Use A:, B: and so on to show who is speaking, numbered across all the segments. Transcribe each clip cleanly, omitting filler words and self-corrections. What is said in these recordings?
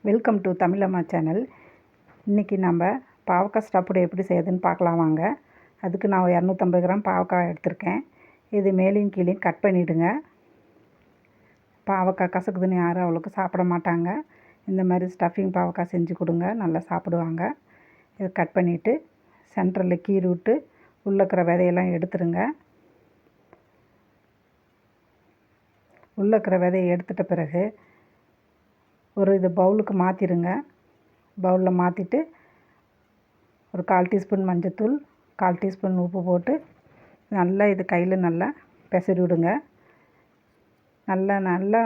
A: Welcome to தமிழம்மா channel. இன்றைக்கி நம்ம பாவக்காய் ஸ்டஃப்டு எப்படி செய்யுதுன்னு பார்க்கலாம் வாங்க. அதுக்கு நான் 250 கிராம் பாவக்காய் எடுத்திருக்கேன். இது மேலேயும் கீழேயும் கட் பண்ணிவிடுங்க. பாவக்காய் கசக்குதுன்னு யாரும் அவ்வளோக்கு சாப்பிட மாட்டாங்க. இந்த மாதிரி ஸ்டஃபிங் பாவக்காய் செஞ்சு கொடுங்க, நல்லா சாப்பிடுவாங்க. இதை கட் பண்ணிவிட்டு சென்டரில் கீறி விட்டு உள்ளே இருக்கிற விதையெல்லாம் எடுத்துருங்க. உள்ளே இருக்கிற விதையை எடுத்துட்ட பிறகு ஒரு இது பவுலுக்கு மாற்றிடுங்க. பவுலில் மாற்றிட்டு ஒரு 1/4 டீஸ்பூன் மஞ்சத்தூள், 1/4 டீஸ்பூன் உப்பு போட்டு நல்லா இது கையில் நல்லா பெசரி விடுங்க. நல்லா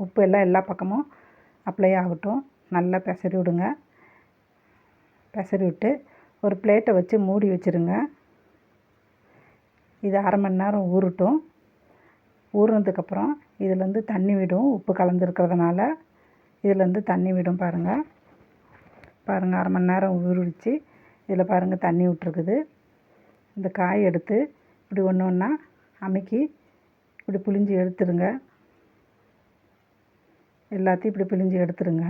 A: உப்பு எல்லாம் எல்லா பக்கமும் அப்ளை ஆகட்டும். நல்லா பெசரி விடுங்க. பெசரி விட்டு ஒரு பிளேட்டை வச்சு மூடி வச்சுருங்க. இது 1/2 மணி நேரம் ஊறட்டும். ஊறினதுக்கப்புறம் இதிலேருந்து தண்ணி விடும். உப்பு கலந்துருக்கிறதுனால இதிலேருந்து தண்ணி விடும். பாருங்கள் 1/2 மணி நேரம் ஊறிடுச்சு. இதில் பாருங்கள் தண்ணி விட்டுருக்குது. இந்த காய் எடுத்து இப்படி ஒன்று ஒன்றா அமுக்கி இப்படி பிழிஞ்சு எடுத்துருங்க. எல்லாத்தையும் இப்படி பிழிஞ்சு எடுத்துருங்க.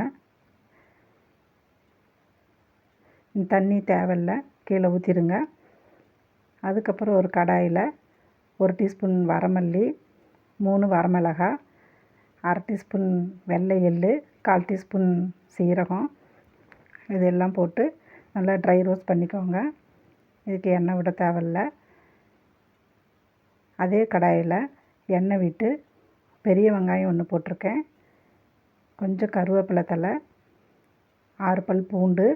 A: இந்த தண்ணி தேவையில்லை, கீழே ஊற்றிடுங்க. அதுக்கப்புறம் ஒரு கடாயில் 1 டீஸ்பூன் வரமல்லி, 3 வரமிளகாய், 1/2 டீஸ்பூன் வெள்ளை எள்ளு, 1/4 டீஸ்பூன் சீரகம், இதெல்லாம் போட்டு நல்லா ட்ரை ரோஸ்ட் பண்ணிக்கோங்க. இதுக்கு எண்ணெய் விட தேவையில்ல. அதே கடாயில் எண்ணெய் விட்டு பெரிய வெங்காயம் 1 போட்டிருக்கேன், கொஞ்சம் கருவேப்பிலை தழை, 6 பல் பூண்டு,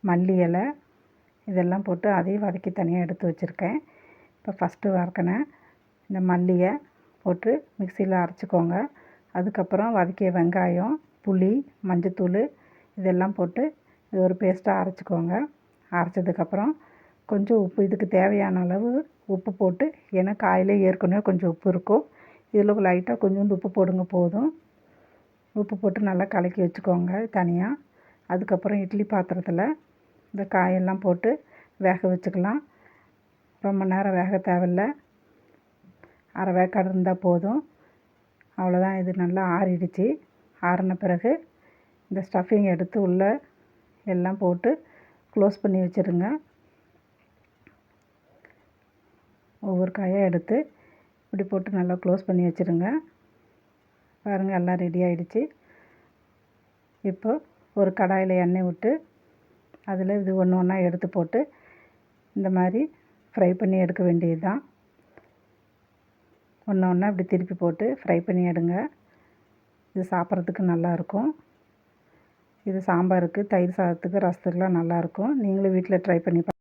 A: மல்லி இலை, இதெல்லாம் போட்டு அதையும் வதக்கி தனியாக எடுத்து வச்சுருக்கேன். இப்போ ஃபஸ்ட்டு வதக்கின இந்த மல்லியை போட்டு மிக்சியில் அரைச்சிக்கோங்க. அதுக்கப்புறம் வதக்கிய வெங்காயம், புளி, மஞ்சத்தூள் இதெல்லாம் போட்டு இது ஒரு பேஸ்ட்டாக அரைச்சிக்கோங்க. அரைச்சதுக்கப்புறம் கொஞ்சம் உப்பு, இதுக்கு தேவையான அளவு உப்பு போட்டு, ஏன்னா காயிலே ஏற்கனவே கொஞ்சம் உப்பு இருக்கும். இதில் லைட்டாக கொஞ்சோண்டு உப்பு போடுங்க போதும். உப்பு போட்டு நல்லா கலக்கி வச்சுக்கோங்க தனியாக. அதுக்கப்புறம் இட்லி பாத்திரத்தில் இந்த காயெல்லாம் போட்டு வேக வச்சுக்கலாம். ரொம்ப நேரம் வேக தேவையில்லை, அரை வேக்காடு இருந்தால் போதும். அவ்வளோதான். இது நல்லா ஆறிடுச்சு. ஆறின பிறகு இந்த ஸ்டஃபிங் எடுத்து உள்ளே எல்லாம் போட்டு க்ளோஸ் பண்ணி வச்சுருங்க. ஒவ்வொரு காயாக எடுத்து இப்படி போட்டு நல்லா க்ளோஸ் பண்ணி வச்சுருங்க. பாருங்கள் எல்லாம் ரெடி ஆகிடுச்சு. இப்போ ஒரு கடாயில் எண்ணெய் விட்டு அதில் இது ஒன்று ஒன்றா எடுத்து போட்டு இந்த மாதிரி ஃப்ரை பண்ணி எடுக்க வேண்டியது தான். ஒன்று ஒன்றா இப்படி திருப்பி போட்டு ஃப்ரை பண்ணி எடுங்க. இது சாப்பிட்றதுக்கு நல்லாயிருக்கும். இது சாம்பாருக்கு, தயிர் சாதத்துக்கு, ரசத்துக்குலாம் நல்லாயிருக்கும். நீங்களும் வீட்டில் ட்ரை பண்ணி